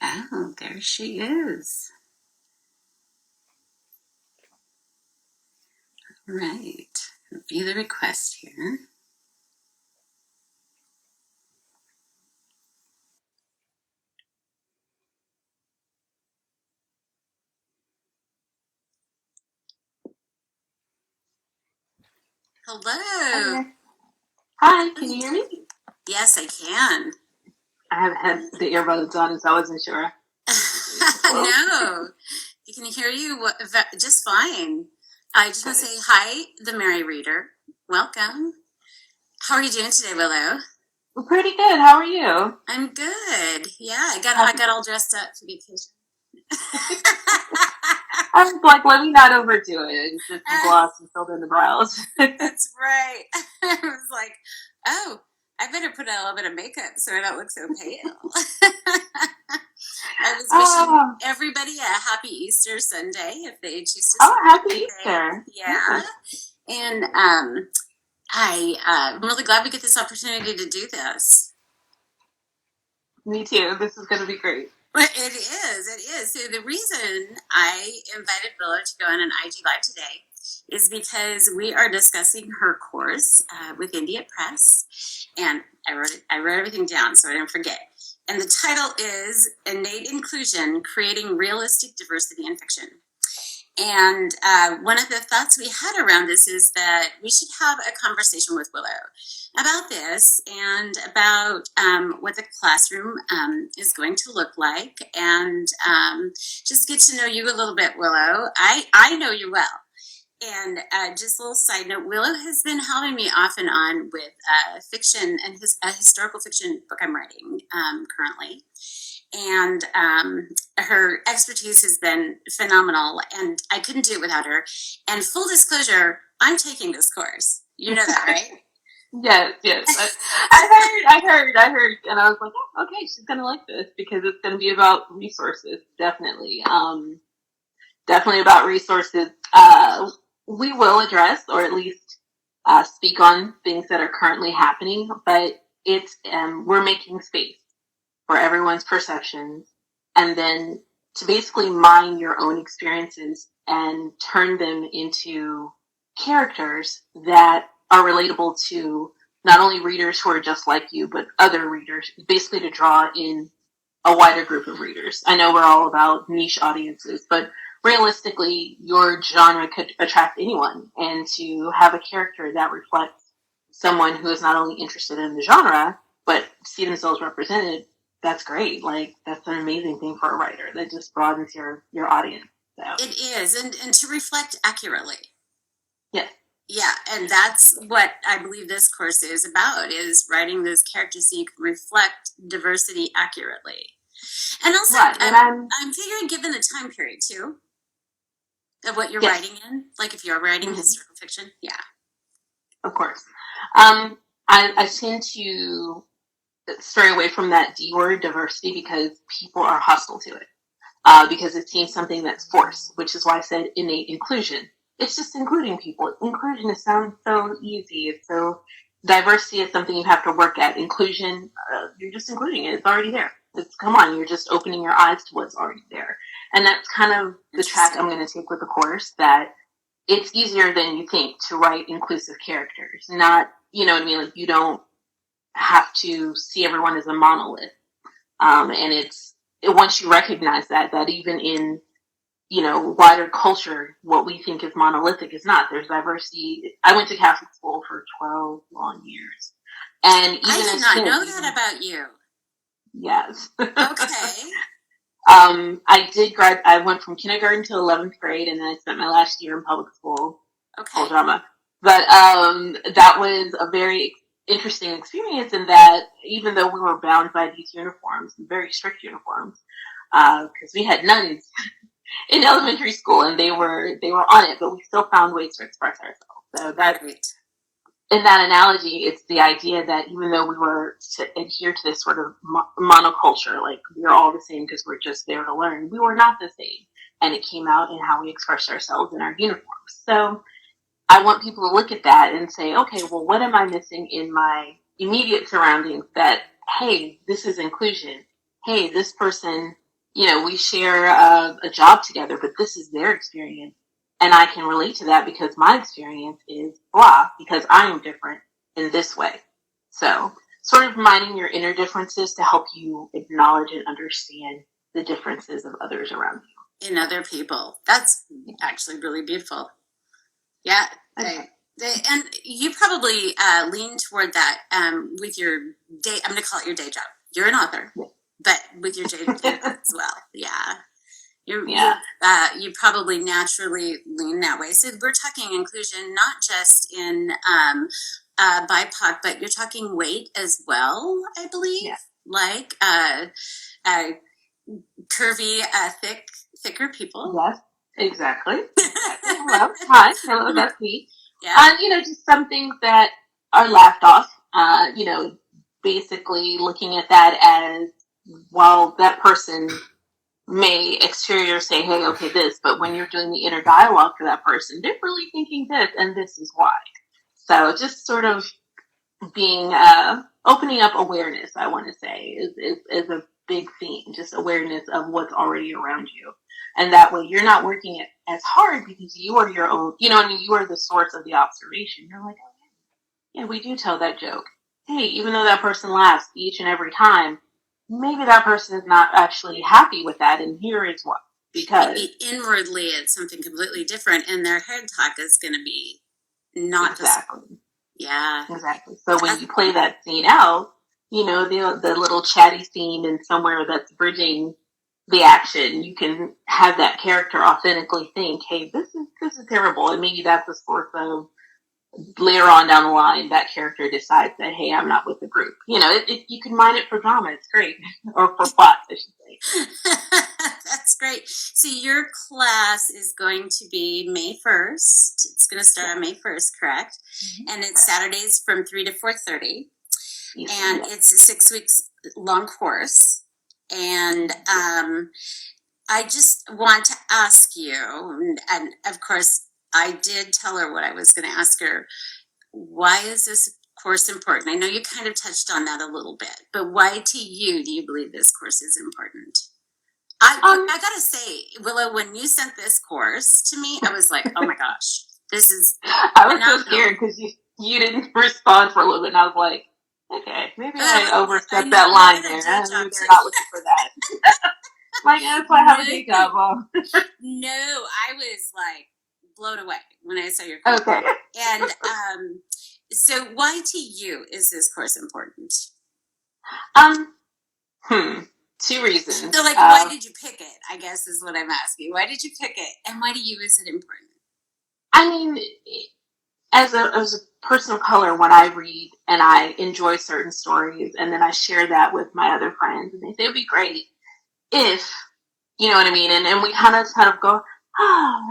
Oh, there she is. Right. View the request here. Hello. Hi, can you hear me? Yes, I can. I haven't had the earbuds on, so I wasn't sure. No, you can hear you just fine. I just want to say hi, the Merry Reader. Welcome. How are you doing today, Willow? Well, pretty good. How are you? I'm good. Yeah, I got all dressed up for the occasion. I was like, let me not overdo it. Just some gloss and filled in the brows. That's right. I was like, oh, I better put on a little bit of makeup so I don't look so pale. I was wishing everybody a happy Easter Sunday if they choose to celebrate. Happy Easter. Yeah. And I'm really glad we get this opportunity to do this. Me too. This is going to be great. But it is. So the reason I invited Willow to go on an IG Live today is because we are discussing her course with Innate Press, and I wrote everything down so I didn't forget. And the title is Innate Inclusion: Creating Realistic Diversity in Fiction. And one of the thoughts we had around this is that we should have a conversation with Willow about this and about what the classroom is going to look like, and just get to know you a little bit, Willow. I know you well. And just a little side note, Willow has been helping me off and on with fiction and a historical fiction book I'm writing currently. And her expertise has been phenomenal, and I couldn't do it without her. And full disclosure, I'm taking this course. You know that, right? Yes. I heard, and I was like, oh, okay, she's gonna like this because it's gonna be about resources, definitely. Definitely about resources. We will address, or at least speak on things that are currently happening, but it's we're making space for everyone's perceptions, and then to basically mine your own experiences and turn them into characters that are relatable to not only readers who are just like you, but other readers, basically to draw in a wider group of readers. I know we're all about niche audiences, but realistically, your genre could attract anyone, and to have a character that reflects someone who is not only interested in the genre, but see themselves represented, that's great. Like, that's an amazing thing for a writer. That just broadens your audience. So. It is, and to reflect accurately. Yes. Yeah, and that's what I believe this course is about, is writing those characters so you can reflect diversity accurately. And also, right, and I'm figuring, given the time period, too, of what you're writing in, like if you're writing historical fiction, yeah. Of course. I tend to stray away from that D word, diversity, because people are hostile to it. Because it seems something that's forced, which is why I said innate inclusion. It's just including people. Inclusion sounds so easy. It's so, diversity is something you have to work at. Inclusion, you're just including it. It's already there. Come on, you're just opening your eyes to what's already there. And that's kind of the track I'm going to take with the course, that it's easier than you think to write inclusive characters. Not, you know what I mean? Like, you don't have to see everyone as a monolith. And once you recognize that even in, wider culture, what we think is monolithic is not. There's diversity. I went to Catholic school for 12 long years. And even I did not know that about you. Yes. Okay. I went from kindergarten to 11th grade, and then I spent my last year in public school. Okay. Drama. But that was a very interesting experience in that, even though we were bound by these uniforms, very strict uniforms, because we had nuns in elementary school, and they were on it, but we still found ways to express ourselves. So that, in that analogy, it's the idea that even though we were to adhere to this sort of monoculture, like we're all the same because we're just there to learn, we were not the same, and it came out in how we expressed ourselves in our uniforms. So I want people to look at that and say, okay, well, what am I missing in my immediate surroundings that, hey, this is inclusion. Hey, this person we share a job together, but this is their experience. And I can relate to that because my experience is blah, because I am different in this way. So, sort of minding your inner differences to help you acknowledge and understand the differences of others around you. In other people. That's actually really beautiful. Yeah. Okay. And you probably lean toward that with your day. I'm going to call it your day job. You're an author, but with your day job as well. Yeah. You probably naturally lean that way. So we're talking inclusion, not just in BIPOC, but you're talking weight as well, I believe. Yeah. Like curvy, thicker people. Yes, exactly. Hello, hi, hello, that's me. Yeah. Just some things that are laughed off. Basically looking at that as, well, that person may exterior say, hey, okay, this, but when you're doing the inner dialogue for that person, they're really thinking this, and this is why. So just sort of being, opening up awareness, I want to say, is a big theme, just awareness of what's already around you. And that way you're not working it as hard because you are your own, you are the source of the observation. You're like, oh, yeah, we do tell that joke. Hey, even though that person laughs each and every time, maybe that person is not actually happy with that, and here is why. Because maybe inwardly it's something completely different, and their head talk is going to be not exactly. Yeah. Exactly. So when you play that scene out, the little chatty scene and somewhere that's bridging the action, you can have that character authentically think, hey, this is terrible. And maybe that's the source of later on down the line, that character decides that, hey, I'm not with the group. You can mine it for drama. It's great. Or for plot, I should say. That's great. So your class is going to be May 1st. It's going to start on May 1st, correct? Mm-hmm. And it's Saturdays from 3 to 4:30. Yes, and it's a 6 weeks long course. And I just want to ask you, and of course, I did tell her what I was going to ask her. Why is this course important? I know you kind of touched on that a little bit, but why to you do you believe this course is important? I gotta say, Willow, when you sent this course to me, I was like, oh my gosh, this is. I was so scared because you didn't respond for a little bit, and I was like, okay, maybe I overstepped that line there. Maybe they're not looking for that. Like, that's why I have a day job. No, I was like blown away when I saw your course. Okay. And so why to you is this course important? Two reasons. So, like, why did you pick it? I guess is what I'm asking. Why did you pick it, and why to you is it important? I mean, as a person of color, when I read and I enjoy certain stories, and then I share that with my other friends, and they say it'd be great if, you know what I mean, and we kind of go,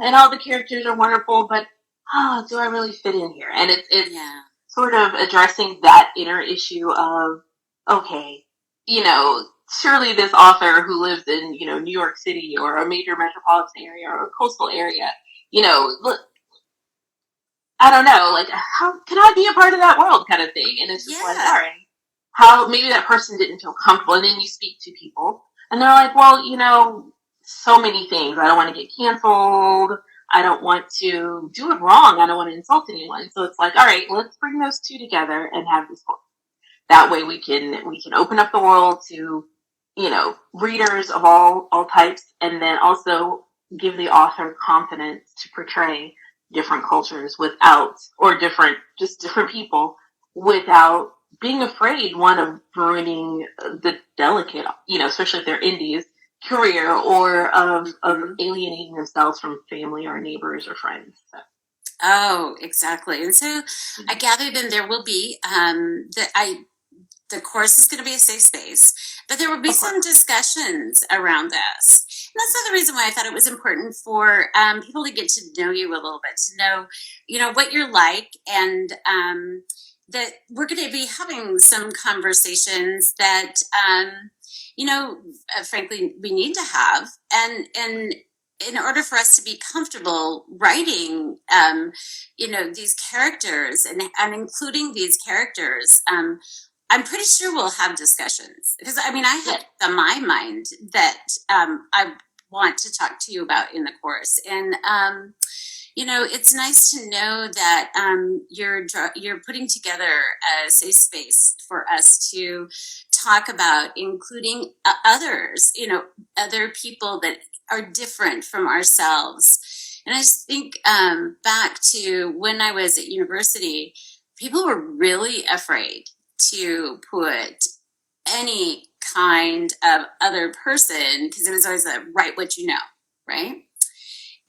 and all the characters are wonderful, but do I really fit in here? And it's sort of addressing that inner issue of, okay, surely this author who lives in, New York City or a major metropolitan area or a coastal area, look, I don't know, like, how can I be a part of that world kind of thing? And it's just like, all right, how maybe that person didn't feel comfortable. And then you speak to people and they're like, well, so many things. I don't want to get canceled. I don't want to do it wrong. I don't want to insult anyone. So it's like, all right, let's bring those two together and have this book. That way we can open up the world to, readers of all types, and then also give the author confidence to portray different cultures or different people without being afraid, one, of ruining the delicate, especially if they're indies, career, or of alienating themselves from family or neighbors or friends. So. Oh, exactly. And so I gather then there will be the course is going to be a safe space, but there will be some discussions around this. And that's another reason why I thought it was important for people to get to know you a little bit, to know, what you're like, and that we're going to be having some conversations that, frankly, we need to have. And in order for us to be comfortable writing, these characters and including these characters, I'm pretty sure we'll have discussions because I mean I had on my mind that I want to talk to you about in the course, and it's nice to know that you're putting together a safe space for us to talk about, including others, other people that are different from ourselves. And I just think back to when I was at university, people were really afraid to put any kind of other person because it was always write what you know, right?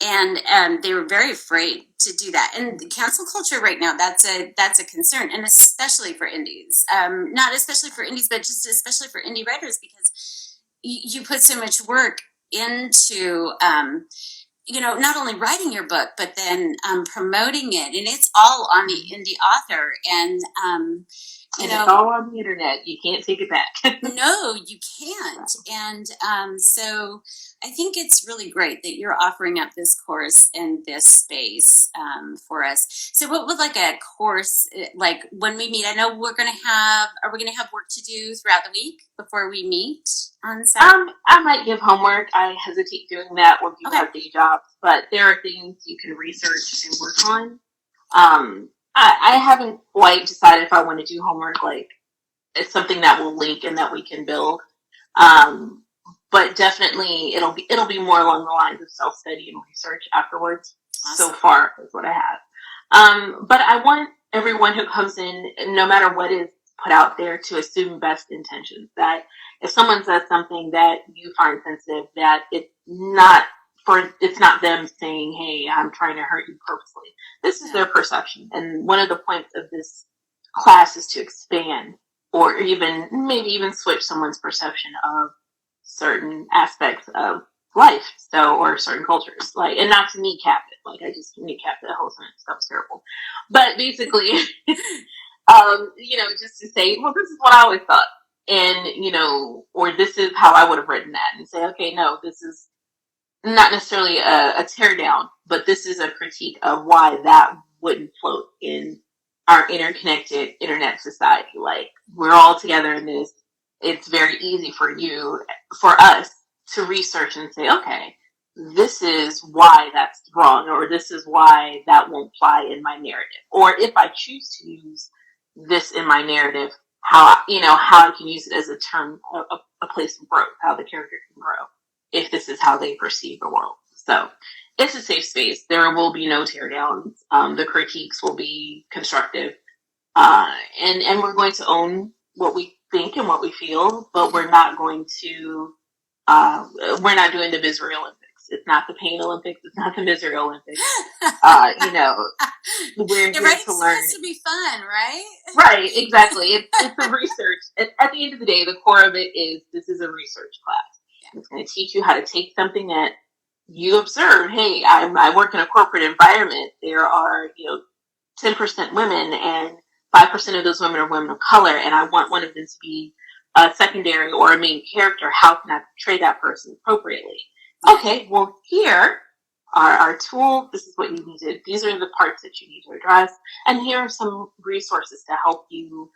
And they were very afraid to do that. And the cancel culture right now, that's a concern, and especially for indies. Not especially for indies, but just especially for indie writers, because you put so much work into not only writing your book, but then promoting it, and it's all on the indie author. And it's all on the internet. You can't take it back. No, you can't. And so I think it's really great that you're offering up this course and this space for us. So what would like a course, like when we meet, I know are we going to have work to do throughout the week before we meet on Saturday? I might give homework. I hesitate doing that when people have day jobs, but there are things you can research and work on. I haven't quite decided if I want to do homework, like it's something that will link and that we can build. But definitely it'll be more along the lines of self-study and research afterwards. Awesome. So far is what I have. But I want everyone who comes in, no matter what is put out there, to assume best intentions. That if someone says something that you find sensitive, that it's not them saying, hey, I'm trying to hurt you purposely. This is their perception. And one of the points of this class is to expand or maybe even switch someone's perception of certain aspects of life, or certain cultures, and not to kneecap it. I just kneecapped that whole sentence. That was terrible. But basically, just to say, well, this is what I always thought, and or this is how I would have written that, and say, okay, no, this is not necessarily a tear down, but this is a critique of why that wouldn't float in our interconnected internet society. We're all together in this. It's very easy for us to research and say, okay, this is why that's wrong, or this is why that won't fly in my narrative. Or if I choose to use this in my narrative, how I can use it as a term, a place of growth, how the character can grow, if this is how they perceive the world. So it's a safe space. There will be no tear downs. The critiques will be constructive. And we're going to own what we think and what we feel, but we're not going to, we're not doing the misery Olympics. It's not the pain Olympics. It's not the misery Olympics. We're here to learn. It's to be fun, right? Right, exactly. It's a research. At the end of the day, the core of it is this is a research class. Yeah. It's going to teach you how to take something that you observe. Hey, I work in a corporate environment. There are 10% women, and 5% of those women are women of color, and I want one of them to be a secondary or a main character. How can I portray that person appropriately? Okay, well, here are our tools. This is what you need to, these are the parts that you need to address, and here are some resources to help you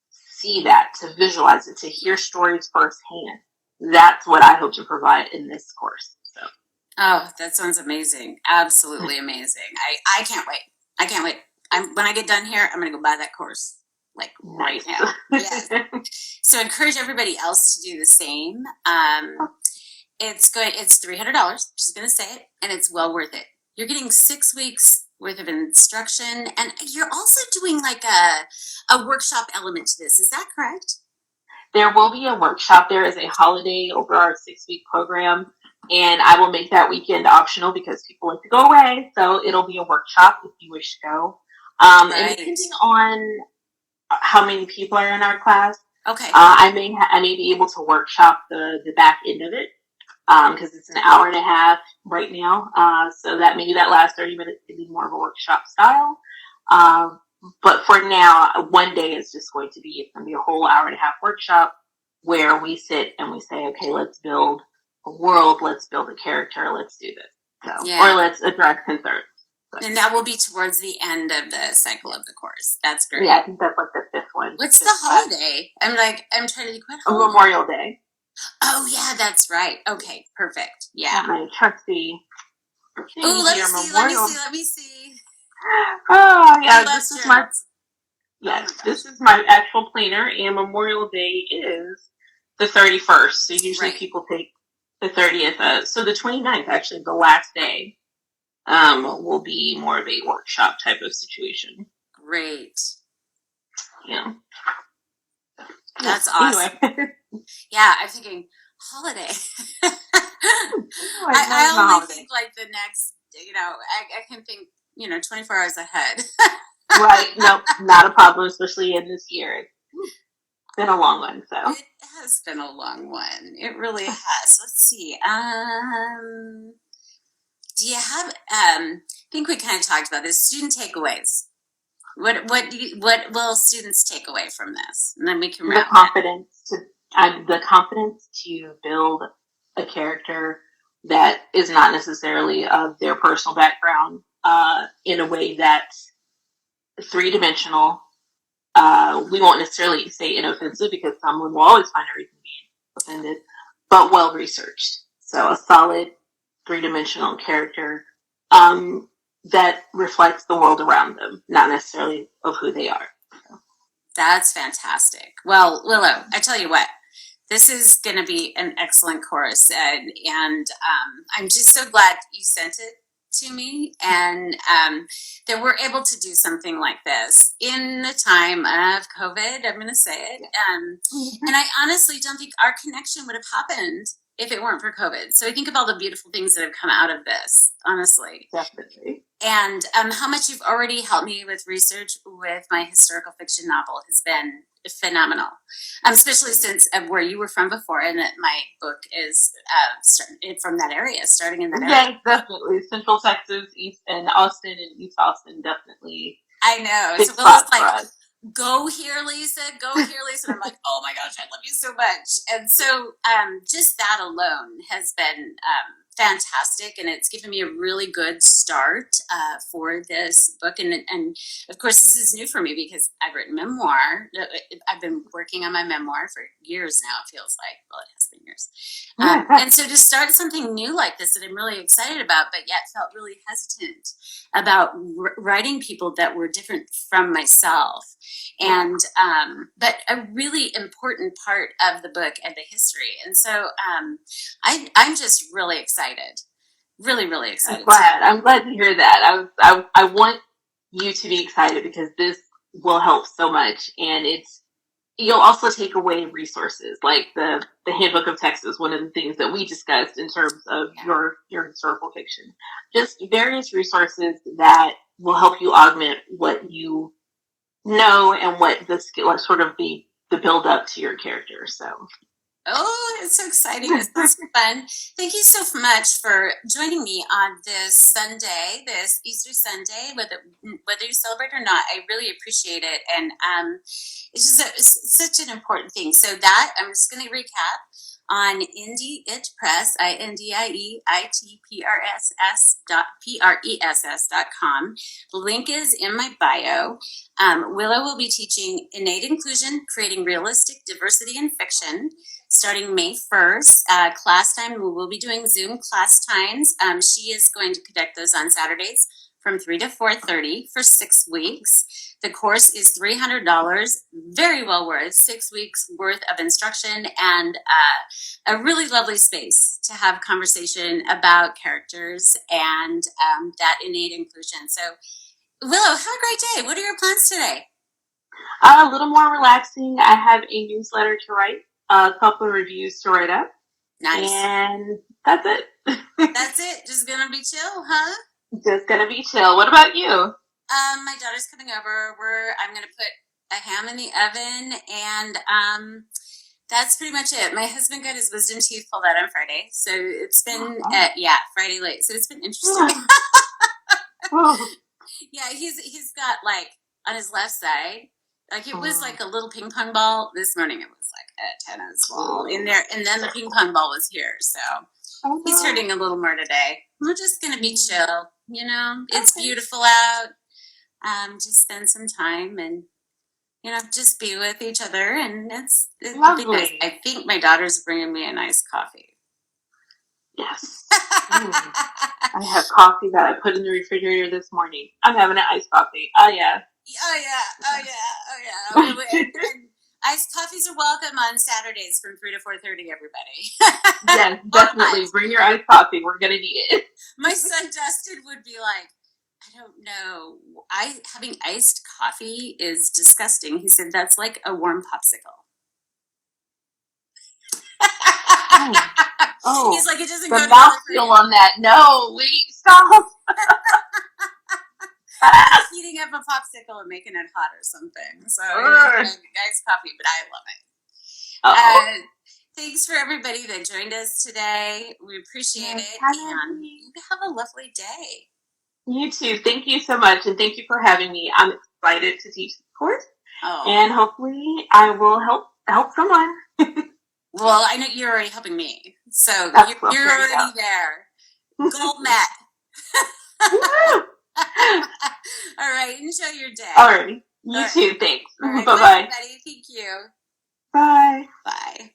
see that, to visualize it, to hear stories firsthand. That's what I hope to provide in this course. So. Oh, that sounds amazing. Absolutely amazing. I can't wait. I can't wait. When I get done here, I'm going to go buy that course right now. Yes. So encourage everybody else to do the same. It's $300. Just going to say it, and it's well worth it. You're getting 6 weeks worth of instruction, and you're also doing a workshop element to this. Is that correct? There will be a workshop. There is a holiday over our 6-week program, and I will make that weekend optional because people like to go away. So it'll be a workshop if you wish to go. Right. And depending on how many people are in our class, okay, I may be able to workshop the back end of it because it's an hour and a half right now. So that maybe that last 30 minutes could be more of a workshop style. But for now, one day is just going to be a whole hour and a half workshop where we sit and we say, okay, let's build a world, let's build a character, let's do this. Or let's address concerns. And that will be towards the end of the cycle of the course. That's great. Yeah, I think that's the 5th one. What's the holiday? I'm trying to think what holiday. Memorial Day. Oh yeah, that's right. Okay, perfect. Yeah. My trusty. Oh, let me see. Oh yeah, this is my. Yes, this is my actual planner, and Memorial Day is the 31st. So usually people take the 30th. So the 29th, actually, the last day, will be more of a workshop type of situation. Great. Yeah. That's awesome. Anyway. Yeah, I'm thinking holiday. I only think like the next, I can think, 24 hours ahead. Right. No, not a problem, especially in this year. It's been a long one, so. It has been a long one. It really has. Let's see. Do you have, I think we kind of talked about this, student takeaways. What will students take away from this? And then we can wrap the confidence to build a character that is not necessarily of their personal background, in a way that's three-dimensional. We won't necessarily say inoffensive because someone will always find a reason to be offended, but well-researched. So a solid three-dimensional character that reflects the world around them, not necessarily of who they are. So. That's fantastic. Well, Willow, I tell you what, this is going to be an excellent course, and I'm just so glad you sent it to me, and that we're able to do something like this in the time of COVID. I'm going to say it, and I honestly don't think our connection would have happened if it weren't for COVID. So I think of all the beautiful things that have come out of this, honestly. Definitely. And how much you've already helped me with research with my historical fiction novel has been phenomenal, especially since where you were from before, and that my book is from that area, starting in that area. Yeah, definitely. Central Texas, East and Austin and East Austin, definitely. I know. So Willow's like, go here, Leisa, go here, Leisa. And I'm like, oh my gosh, I love you so much. And so just that alone has been fantastic, and it's given me a really good start for this book. And of course, this is new for me because I've written memoir. I've been working on my memoir for years now, it feels like. Well, it has been years. And so to start something new like this that I'm really excited about, but yet felt really hesitant about writing people that were different from myself. And but a really important part of the book and the history. And so I'm just really excited. Really, really excited. I'm glad to hear that. I want you to be excited because this will help so much, and you'll also take away resources like the Handbook of Texas, one of the things that we discussed in terms of your historical fiction. Just various resources that will help you augment what you know and what the skill, sort of the build up to your character. So. Oh, it's so exciting. It's so fun. Thank you so much for joining me on this Sunday, this Easter Sunday, whether you celebrate or not. I really appreciate it. And it's just such an important thing. So that, I'm just going to recap on Innate Press, INDIEITPRESS.com. The link is in my bio. Willow will be teaching Innate Inclusion, Creating Realistic Diversity in Fiction, starting May 1st. Class time, we will be doing Zoom class times. She is going to conduct those on Saturdays from 3 to 4:30 for 6 weeks. The course is $300, very well worth 6 weeks worth of instruction, and a really lovely space to have conversation about characters and that innate inclusion. So, Willow, have a great day. What are your plans today? A little more relaxing. I have a newsletter to write, a couple of reviews to write up. Nice. And that's it. That's it? Just gonna be chill, huh? Just gonna be chill. What about you? My daughter's coming over. I'm gonna put a ham in the oven, and that's pretty much it. My husband got his wisdom teeth pulled out on Friday, so it's been Friday late. So it's been interesting. Yeah, he's got like on his left side, like it was like a little ping pong ball. This morning it was like a tennis ball in there, and then the ping pong ball was here. So he's hurting a little more today. We're just gonna be chill, It's beautiful out. Just spend some time and just be with each other, and it'll be nice. Lovely. I think my daughter's bringing me a nice coffee. Yes. I have coffee that I put in the refrigerator this morning. I'm having an iced coffee. Oh, yeah. Oh, yeah. And iced coffees are welcome on Saturdays from 3 to 4:30, everybody. Yes, definitely. Bring your iced coffee. We're going to need it. My son Dustin would be like, I don't know. Having iced coffee is disgusting. He said that's like a warm popsicle. Oh, he's like, it doesn't the go together. mouthfeel on that. No, wait, stop. Heating up a popsicle and making it hot or something. So iced coffee, but I love it. Thanks for everybody that joined us today. We appreciate it, and you have a lovely day. You too. Thank you so much, and thank you for having me. I'm excited to teach the course, and hopefully I will help someone. Well, I know you're already helping me, so you're already there. Goal met. All right, enjoy your day. All right, you too. Thanks. All right, bye bye. Everybody, thank you. Bye. Bye.